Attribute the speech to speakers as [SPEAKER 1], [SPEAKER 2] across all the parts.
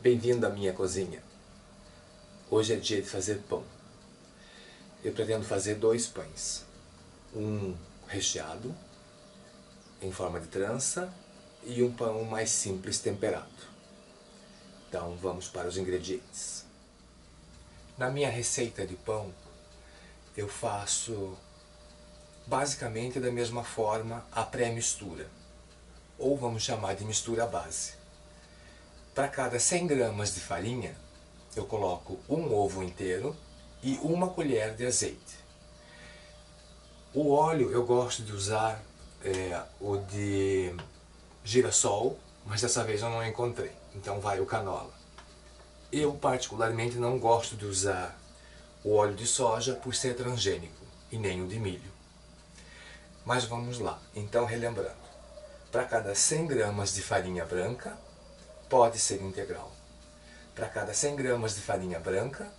[SPEAKER 1] Bem-vindo à minha cozinha. Hoje é dia de fazer pão. Eu pretendo fazer 2 pães. Um recheado, em forma de trança, e um pão mais simples temperado. Então vamos para os ingredientes. Na minha receita de pão, eu faço basicamente da mesma forma a pré-mistura, ou vamos chamar de mistura base. Para cada 100 gramas de farinha, eu coloco um ovo inteiro e uma colher de azeite. O óleo eu gosto de usar o de girassol, mas dessa vez eu não encontrei, então vai o canola. Eu particularmente não gosto de usar o óleo de soja por ser transgênico, e nem o de milho. Mas vamos lá, então relembrando. Para cada 100 gramas de farinha branca, pode ser integral. Para cada 100 gramas de farinha branca,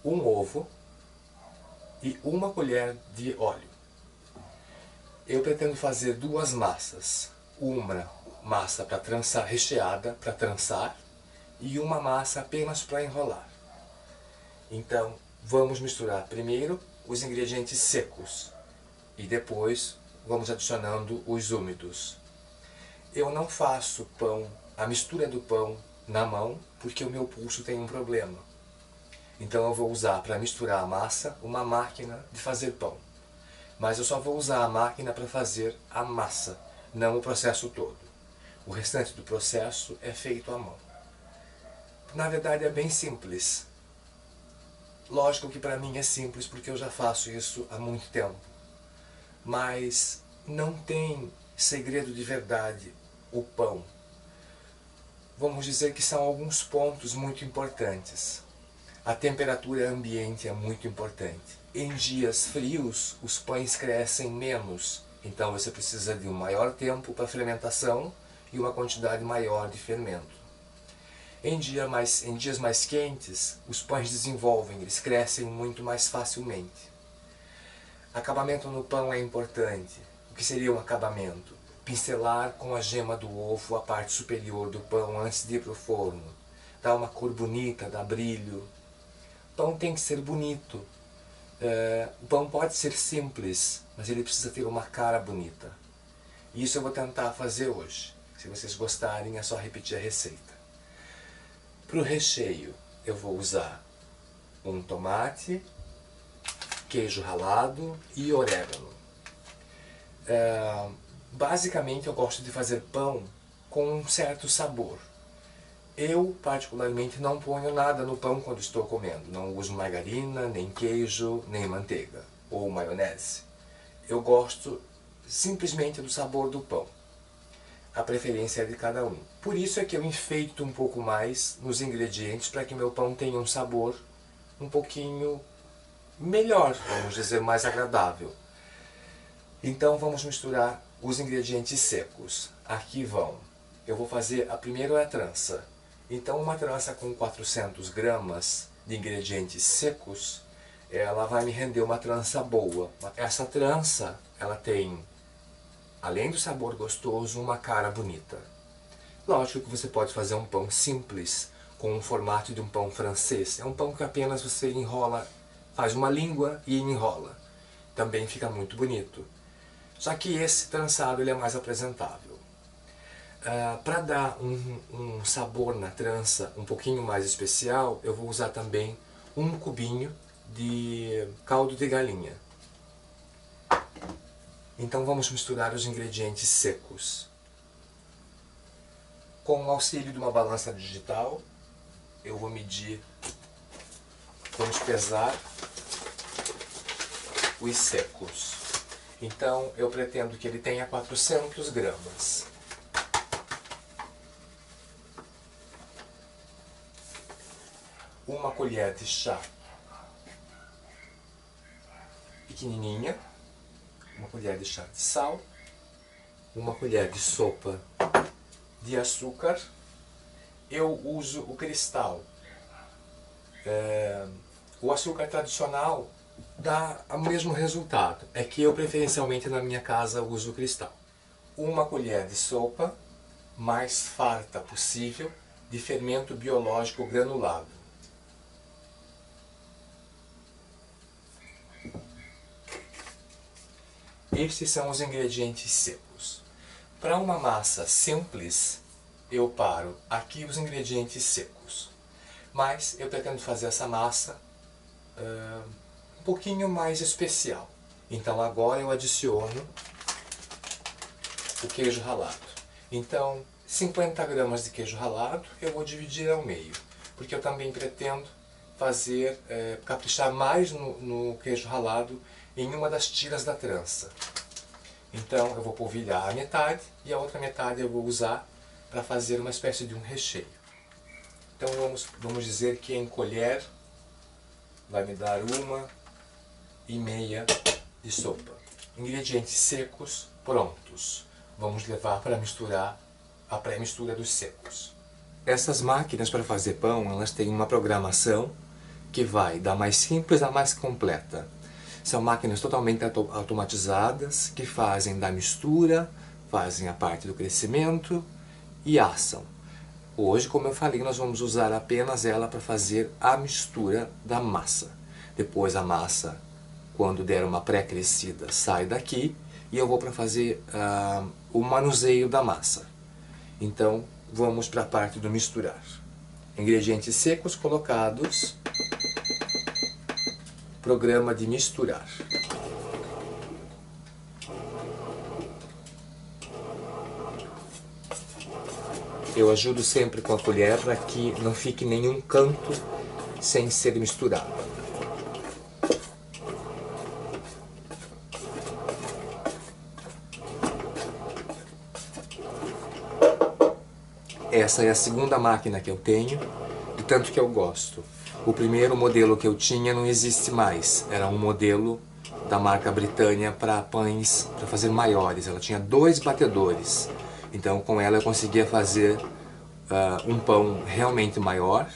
[SPEAKER 1] um ovo e uma colher de óleo. Eu pretendo fazer 2 massas. Uma massa para trançar, recheada para trançar, e uma massa apenas para enrolar. Então, vamos misturar primeiro os ingredientes secos e depois vamos adicionando os úmidos. Eu não faço a mistura do pão na mão porque o meu pulso tem um problema. Então eu vou usar para misturar a massa uma máquina de fazer pão. Mas eu só vou usar a máquina para fazer a massa, não o processo todo. O restante do processo é feito à mão. Na verdade é bem simples. Lógico que para mim é simples porque eu já faço isso há muito tempo. Mas não tem segredo de verdade o pão. Vamos dizer que são alguns pontos muito importantes. A temperatura ambiente é muito importante. Em dias frios, os pães crescem menos, então você precisa de um maior tempo para fermentação e uma quantidade maior de fermento. Em dias mais quentes, os pães desenvolvem, eles crescem muito mais facilmente. Acabamento no pão é importante. O que seria um acabamento? Pincelar com a gema do ovo a parte superior do pão antes de ir para o forno. Dá uma cor bonita, dá brilho. O pão tem que ser bonito. O pão pode ser simples, mas ele precisa ter uma cara bonita. E isso eu vou tentar fazer hoje. Se vocês gostarem, é só repetir a receita. Para o recheio, eu vou usar um tomate, queijo ralado e orégano. Basicamente eu gosto de fazer pão com um certo sabor. Eu particularmente não ponho nada no pão quando estou comendo. Não uso margarina, nem queijo, nem manteiga ou maionese. Eu gosto simplesmente do sabor do pão. A preferência é de cada um. Por isso é que eu enfeito um pouco mais nos ingredientes para que meu pão tenha um sabor um pouquinho melhor, vamos dizer, mais agradável. Então vamos misturar os ingredientes secos. Aqui vão. Eu vou fazer, a primeira é a trança. Então uma trança com 400 gramas de ingredientes secos, ela vai me render uma trança boa. Essa trança, ela tem, além do sabor gostoso, uma cara bonita. Lógico que você pode fazer um pão simples, com o formato de um pão francês. É um pão que apenas você enrola, faz uma língua e enrola. Também fica muito bonito. Só que esse trançado ele é mais apresentável. Para dar um sabor na trança um pouquinho mais especial, eu vou usar também um cubinho de caldo de galinha. Então vamos misturar os ingredientes secos. Com o auxílio de uma balança digital, eu vou medir, vamos pesar os secos. Então eu pretendo que ele tenha 400 gramas. Uma colher de chá pequenininha, uma colher de chá de sal, uma colher de sopa de açúcar. Eu uso o cristal. O açúcar tradicional dá o mesmo resultado, é que eu preferencialmente na minha casa uso o cristal. Uma colher de sopa, mais farta possível, de fermento biológico granulado. Estes são os ingredientes secos. Para uma massa simples, eu paro aqui os ingredientes secos. Mas eu pretendo fazer essa massa um pouquinho mais especial. Então agora eu adiciono o queijo ralado. Então 50 gramas de queijo ralado eu vou dividir ao meio, porque eu também pretendo fazer, caprichar mais no queijo ralado em uma das tiras da trança. Então eu vou polvilhar a metade e a outra metade eu vou usar para fazer uma espécie de um recheio. Então vamos dizer que em colher vai me dar 1,5 de sopa. Ingredientes secos prontos. Vamos levar para misturar a pré-mistura dos secos. Essas máquinas para fazer pão, elas têm uma programação que vai da mais simples à mais completa. São máquinas totalmente automatizadas que fazem da mistura, fazem a parte do crescimento e assam. Hoje, como eu falei, nós vamos usar apenas ela para fazer a mistura da massa. Depois a massa, quando der uma pré-crescida, sai daqui e eu vou para fazer o manuseio da massa. Então, vamos para a parte do misturar. Ingredientes secos colocados. Programa de misturar. Eu ajudo sempre com a colher para que não fique nenhum canto sem ser misturado. Essa é a segunda máquina que eu tenho, de tanto que eu gosto. O primeiro modelo que eu tinha não existe mais. Era um modelo da marca Britânia para pães, para fazer maiores. Ela tinha 2 batedores. Então com ela eu conseguia fazer um pão realmente maior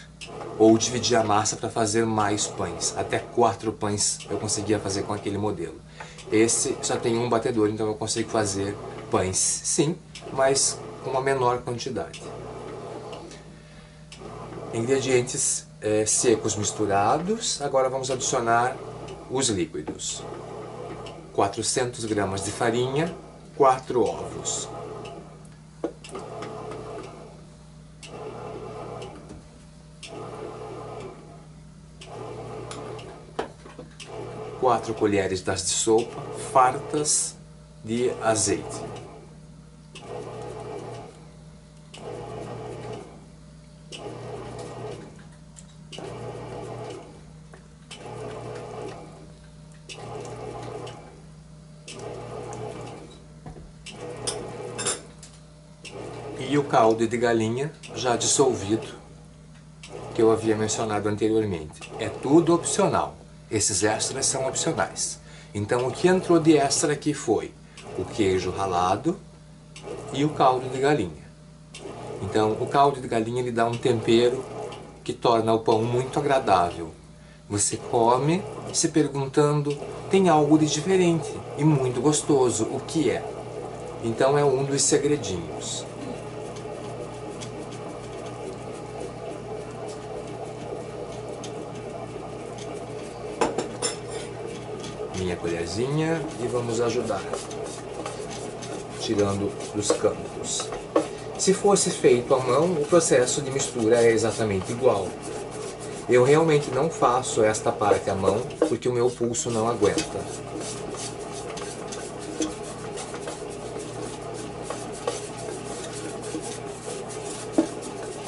[SPEAKER 1] ou dividir a massa para fazer mais pães. Até 4 pães eu conseguia fazer com aquele modelo. Esse só tem um batedor, então eu consigo fazer pães sim, mas com uma menor quantidade. Ingredientes secos misturados. Agora vamos adicionar os líquidos. 400 gramas de farinha, 4 ovos. 4 colheres de sopa fartas de azeite. E o caldo de galinha já dissolvido, que eu havia mencionado anteriormente. É tudo opcional. Esses extras são opcionais. Então o que entrou de extra aqui foi o queijo ralado e o caldo de galinha. Então o caldo de galinha ele dá um tempero que torna o pão muito agradável. Você come se perguntando, tem algo de diferente e muito gostoso, o que é? Então é um dos segredinhos. Minha colherzinha e vamos ajudar, tirando dos cantos. Se fosse feito à mão, o processo de mistura é exatamente igual. Eu realmente não faço esta parte à mão, porque o meu pulso não aguenta.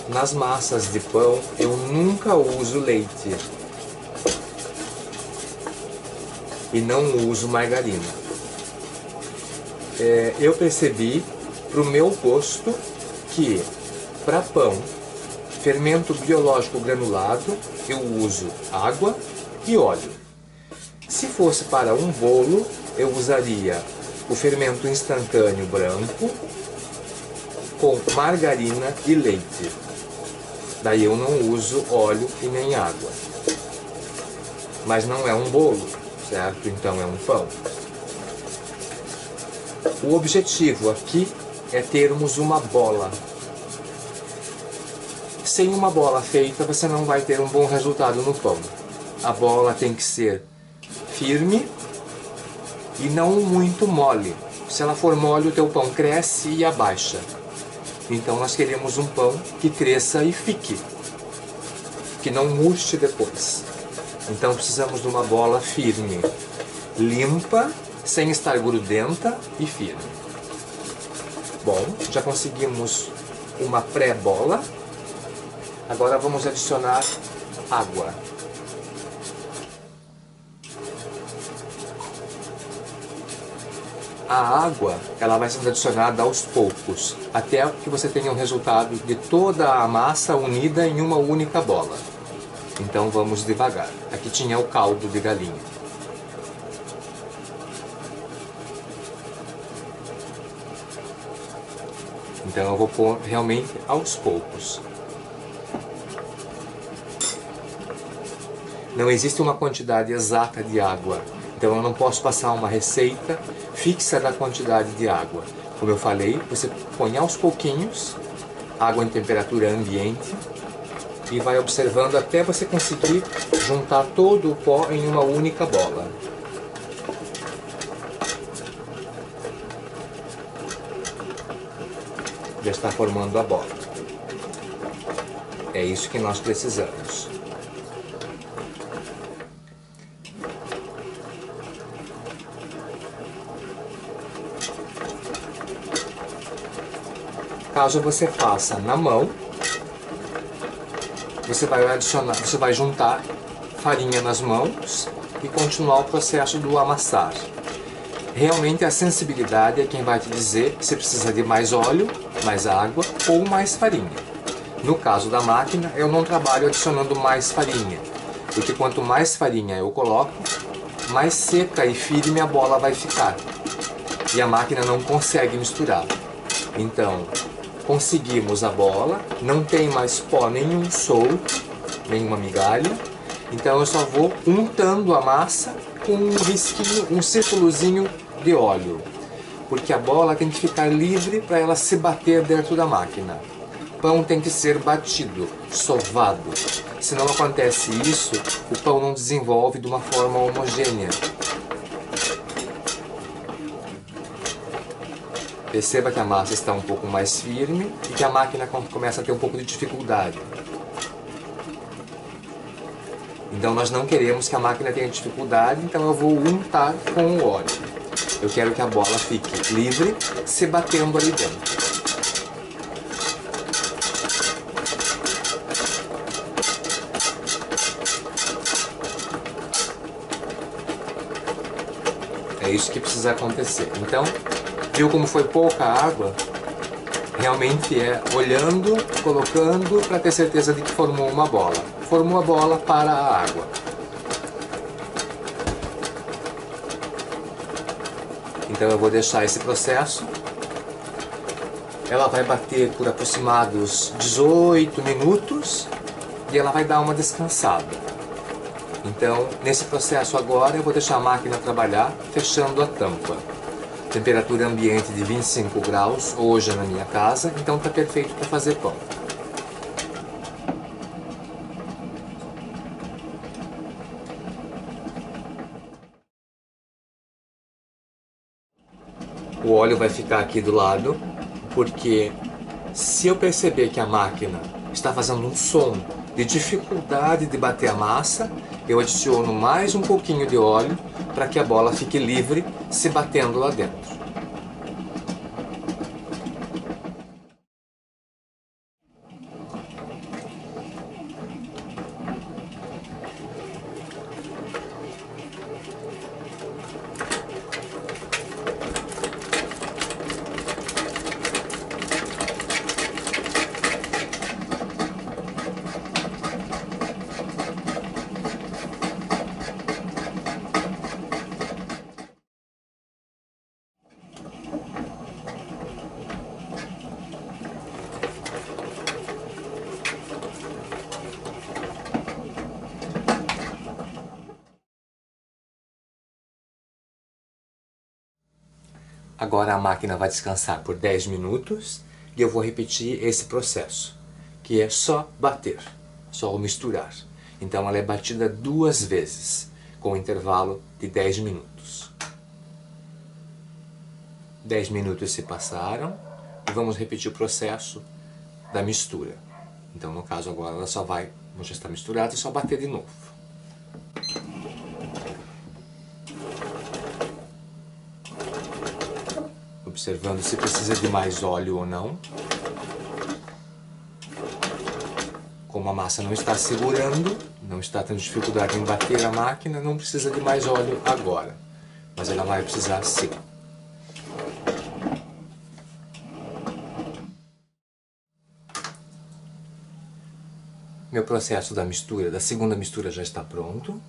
[SPEAKER 1] Nas massas de pão, eu nunca uso leite. E não uso margarina. Eu percebi, para o meu gosto, que para pão, fermento biológico granulado, eu uso água e óleo. Se fosse para um bolo, eu usaria o fermento instantâneo branco com margarina e leite. Daí eu não uso óleo e nem água. Mas não é um bolo, certo? Então é um pão. O objetivo aqui é termos uma bola. sem uma bola feita você não vai ter um bom resultado no pão. A bola tem que ser firme e não muito mole. Se ela for mole, o teu pão cresce e abaixa. Então nós queremos um pão que cresça e fique, que não murche depois. Então precisamos de uma bola firme, limpa, sem estar grudenta e firme. Bom, já conseguimos uma pré-bola. Agora vamos adicionar água. A água, ela vai sendo adicionada aos poucos, até que você tenha um resultado de toda a massa unida em uma única bola. Então vamos devagar. Aqui tinha o caldo de galinha. Então eu vou pôr realmente aos poucos. Não existe uma quantidade exata de água. Então eu não posso passar uma receita fixa da quantidade de água. Como eu falei, você põe aos pouquinhos, água em temperatura ambiente, e vai observando até você conseguir juntar todo o pó em uma única bola. Já está formando a bola. É isso que nós precisamos. Caso você faça na mão, você vai juntar farinha nas mãos e continuar o processo do amassar. Realmente a sensibilidade é quem vai te dizer se precisa de mais óleo, mais água ou mais farinha. No caso da máquina, eu não trabalho adicionando mais farinha, porque quanto mais farinha eu coloco, mais seca e firme a bola vai ficar. E a máquina não consegue misturar. Então, conseguimos a bola, não tem mais pó nenhum solto, nenhuma migalha. Então eu só vou untando a massa com um risquinho, um círculozinho de óleo. Porque a bola tem que ficar livre para ela se bater dentro da máquina. O pão tem que ser batido, sovado. Se não acontece isso, o pão não desenvolve de uma forma homogênea. Perceba que a massa está um pouco mais firme e que a máquina começa a ter um pouco de dificuldade. Então nós não queremos que a máquina tenha dificuldade, então eu vou untar com o óleo. Eu quero que a bola fique livre, se batendo ali dentro. É isso que precisa acontecer. Então, viu como foi pouca água? Realmente é olhando, colocando para ter certeza de que formou uma bola. Formou a bola para a água. Então eu vou deixar esse processo. Ela vai bater por aproximados 18 minutos e ela vai dar uma descansada. Então, nesse processo agora, eu vou deixar a máquina trabalhar, fechando a tampa. Temperatura ambiente de 25 graus, hoje na minha casa, então está perfeito para fazer pão. O óleo vai ficar aqui do lado, porque se eu perceber que a máquina está fazendo um som de dificuldade de bater a massa, eu adiciono mais um pouquinho de óleo para que a bola fique livre, se batendo lá dentro. Agora a máquina vai descansar por 10 minutos e eu vou repetir esse processo. que é só bater, só misturar. Então ela é batida 2 vezes, com um intervalo de 10 minutos. 10 minutos se passaram e vamos repetir o processo da mistura. Então, no caso agora, ela só vai, como já está misturada, é só bater de novo. Observando se precisa de mais óleo ou não. Como a massa não está segurando, não está tendo dificuldade em bater a máquina, não precisa de mais óleo agora. Mas ela vai precisar sim. Meu processo da mistura, da segunda mistura já está pronto.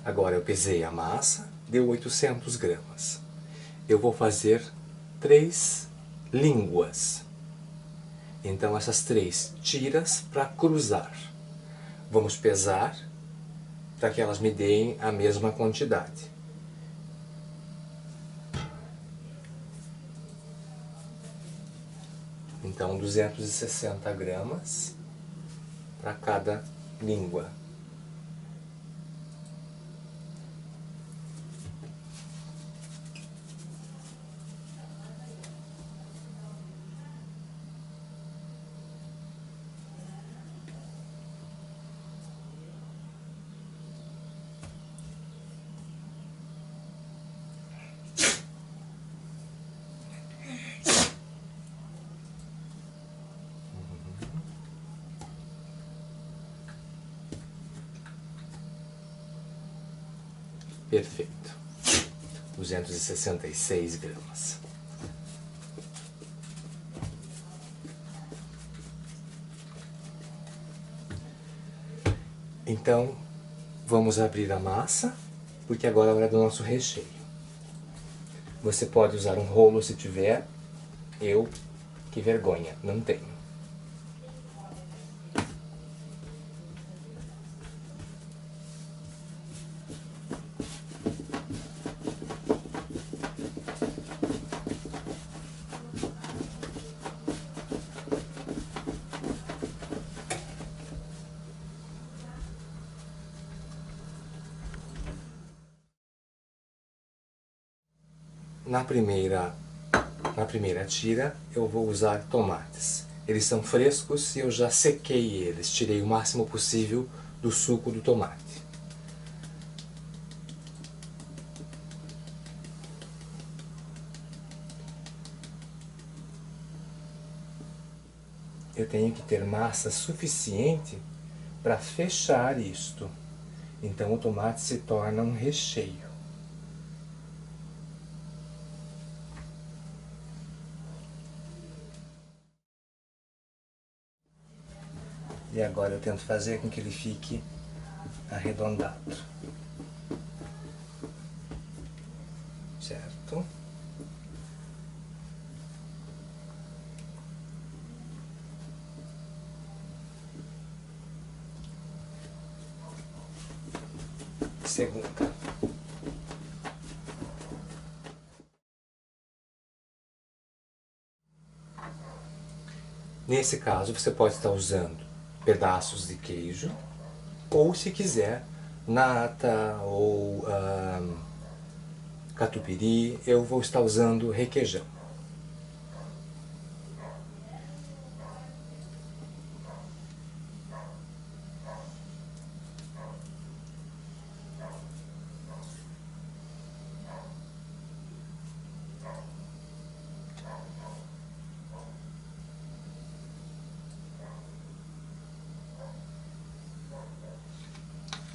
[SPEAKER 1] Agora eu pesei a massa, deu 800 gramas. Eu vou fazer 3 línguas. Então essas 3 tiras para cruzar. Vamos pesar para que elas me deem a mesma quantidade. Então 260 gramas para cada língua. Perfeito. 266 gramas. Então, vamos abrir a massa, porque agora é a hora do nosso recheio. Você pode usar um rolo se tiver. Eu, que vergonha, não tenho. Na primeira tira eu vou usar tomates. Eles são frescos e eu já sequei eles, tirei o máximo possível do suco do tomate. Eu tenho que ter massa suficiente para fechar isto. Então o tomate se torna um recheio. E agora eu tento fazer com que ele fique arredondado. Certo? Segunda. Nesse caso, você pode estar usando pedaços de queijo, ou se quiser, nata ou catupiry, eu vou estar usando requeijão.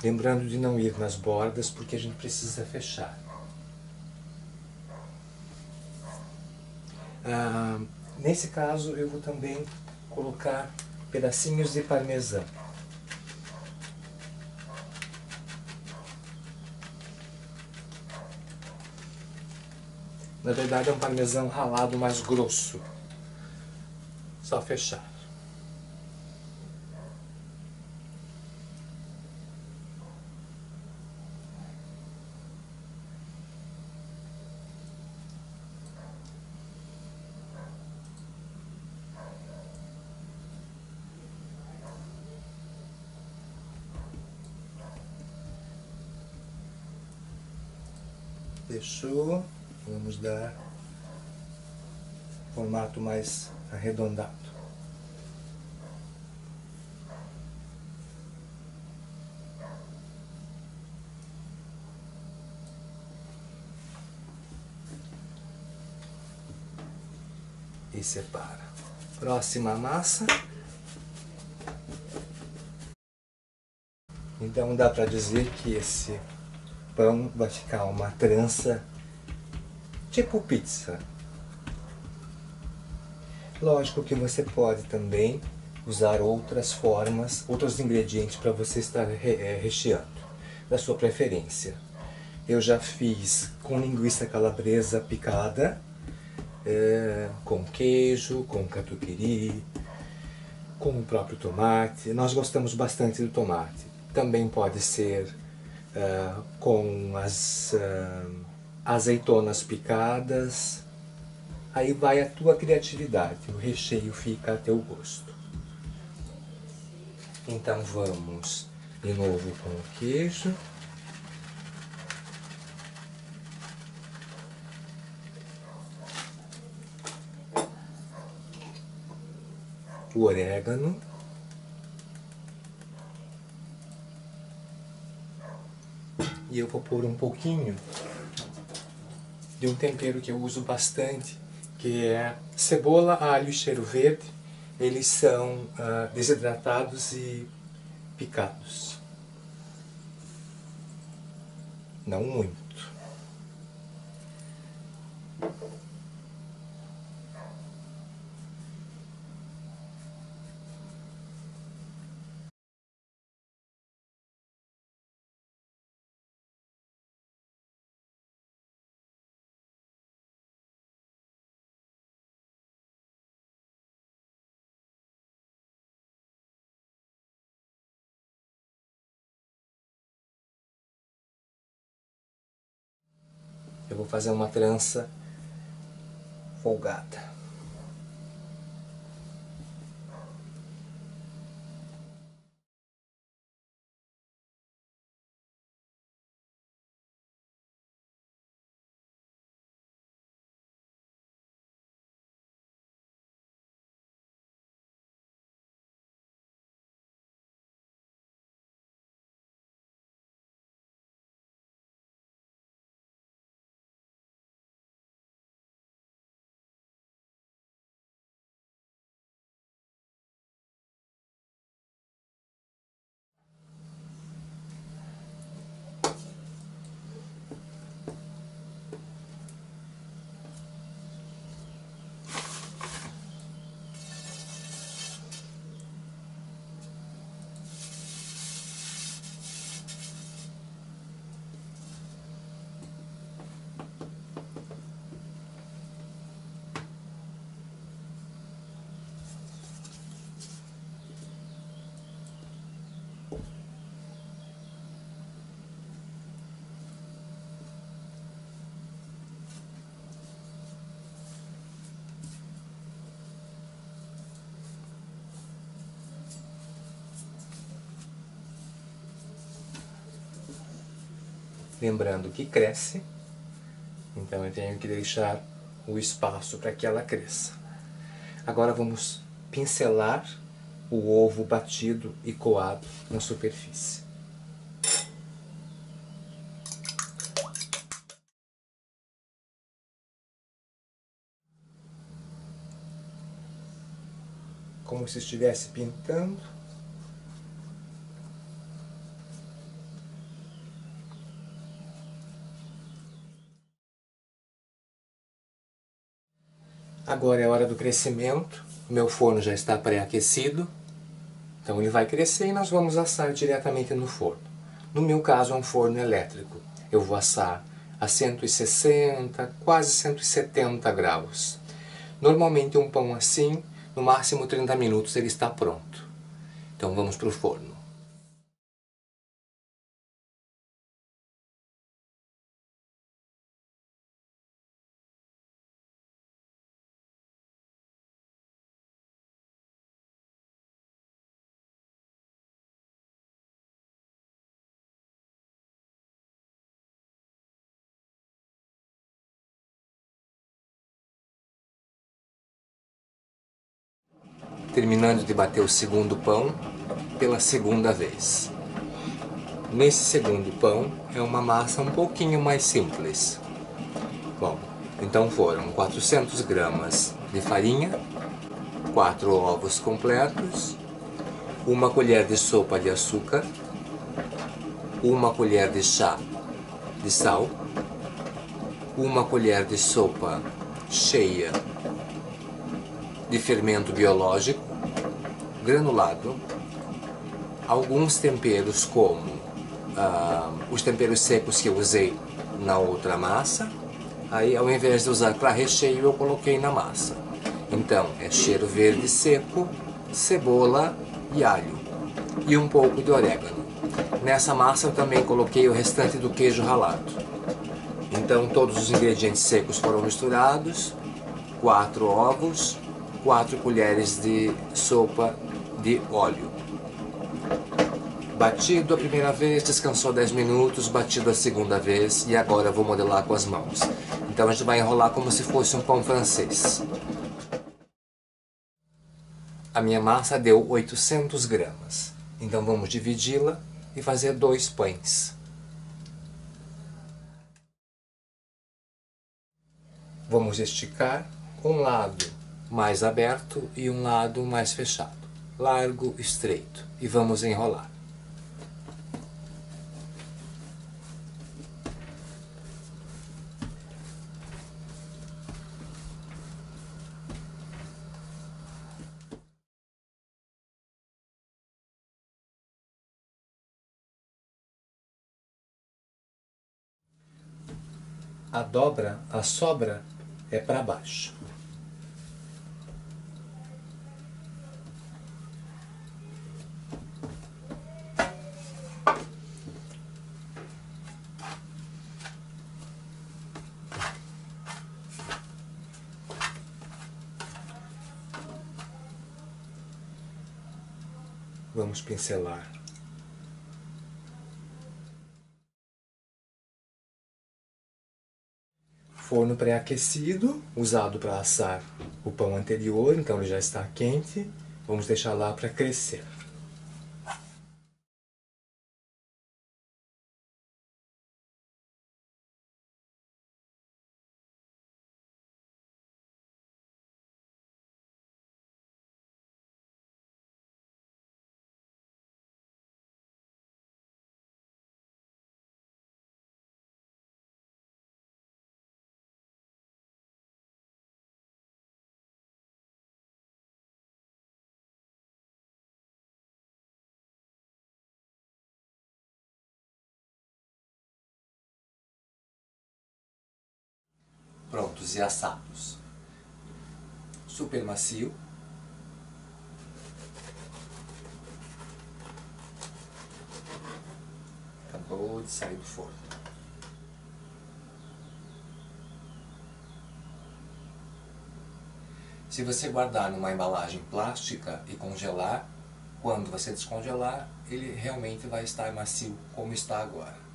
[SPEAKER 1] Lembrando de não ir nas bordas, porque a gente precisa fechar. Nesse caso, eu vou também colocar pedacinhos de parmesão. Na verdade, é um parmesão ralado mais grosso. Só fechar. Fechou. Vamos dar formato mais arredondado. E separa. Próxima massa. Então dá para dizer que esse pão vai ficar uma trança tipo pizza. Lógico que você pode também usar outras formas, outros ingredientes para você estar recheando, da sua preferência. Eu já fiz com linguiça calabresa picada, com queijo, com catupiry, com o próprio tomate. Nós gostamos bastante do tomate. Também pode ser com as azeitonas picadas. Aí vai a tua criatividade, o recheio fica a teu gosto. Então vamos de novo com o queijo. O orégano. E eu vou pôr um pouquinho de um tempero que eu uso bastante, que é cebola, alho e cheiro verde. Eles são desidratados e picados. Não muito. Eu vou fazer uma trança folgada. Lembrando que cresce, então eu tenho que deixar o espaço para que ela cresça. Agora vamos pincelar o ovo batido e coado na superfície. Como se estivesse pintando. Agora é a hora do crescimento. O meu forno já está pré-aquecido. Então ele vai crescer e nós vamos assar diretamente no forno. No meu caso é um forno elétrico. Eu vou assar a 160, quase 170 graus. Normalmente um pão assim, no máximo 30 minutos ele está pronto. Então vamos para o forno. terminando de bater o segundo pão pela segunda vez. Nesse segundo pão é uma massa um pouquinho mais simples. Bom, então foram 400 gramas de farinha, 4 ovos completos, 1 colher de sopa de açúcar, 1 colher de chá de sal, 1 colher de sopa cheia de fermento biológico granulado, alguns temperos como os temperos secos que eu usei na outra massa. Aí, ao invés de usar para recheio, eu coloquei na massa. Então, é cheiro verde seco, cebola e alho e um pouco de orégano. Nessa massa eu também coloquei o restante do queijo ralado. Então, todos os ingredientes secos foram misturados, 4 ovos, 4 colheres de sopa de óleo. Batido a primeira vez, descansou 10 minutos, batido a segunda vez e agora eu vou modelar com as mãos. Então a gente vai enrolar como se fosse um pão francês. A minha massa deu 800 gramas, então vamos dividi-la e fazer 2 pães. Vamos esticar um lado mais aberto e um lado mais fechado, largo, estreito, e vamos enrolar. A dobra, a sobra é para baixo. Vamos pincelar. Forno pré-aquecido, usado para assar o pão anterior, então ele já está quente. Vamos deixar lá para crescer. Prontos e assados. Super macio. Acabou de sair do forno. Se você guardar numa embalagem plástica e congelar, quando você descongelar, ele realmente vai estar macio como está agora.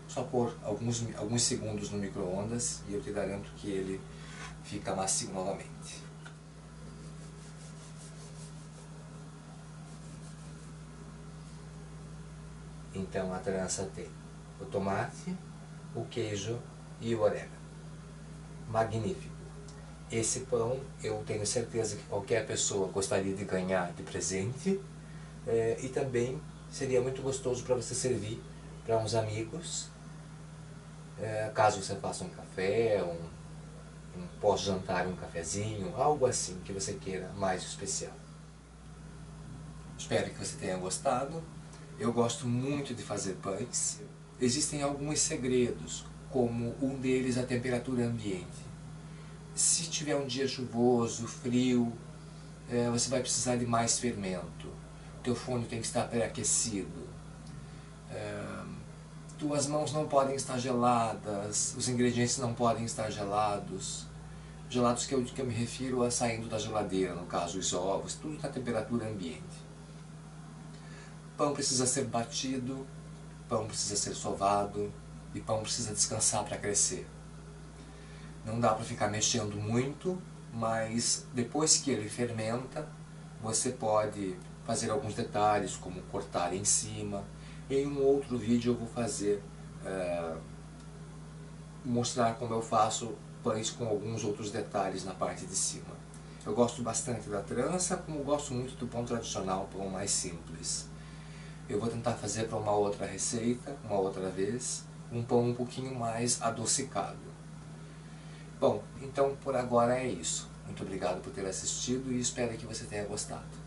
[SPEAKER 1] Só por alguns segundos no micro-ondas e eu te garanto que ele fica macio novamente. Então a trança tem o tomate, o queijo e o orégano. Magnífico! Esse pão eu tenho certeza que qualquer pessoa gostaria de ganhar de presente e também seria muito gostoso para você servir para uns amigos. Caso você faça um café, um pós-jantar, um cafezinho, algo assim que você queira mais especial. Espero que você tenha gostado. Eu gosto muito de fazer pães. Existem alguns segredos, como um deles a temperatura ambiente. Se tiver um dia chuvoso, frio, você vai precisar de mais fermento. O teu forno tem que estar pré-aquecido. Tuas mãos não podem estar geladas, os ingredientes não podem estar gelados. Gelados que eu me refiro a saindo da geladeira, no caso os ovos, tudo na temperatura ambiente. Pão precisa ser batido, pão precisa ser sovado e pão precisa descansar para crescer. Não dá para ficar mexendo muito, mas depois que ele fermenta, você pode fazer alguns detalhes, como cortar em cima. Em um outro vídeo eu vou fazer, mostrar como eu faço pães com alguns outros detalhes na parte de cima. Eu gosto bastante da trança, como gosto muito do pão tradicional, pão mais simples. Eu vou tentar fazer para uma outra receita, uma outra vez, um pão um pouquinho mais adocicado. Bom, então por agora é isso. Muito obrigado por ter assistido e espero que você tenha gostado.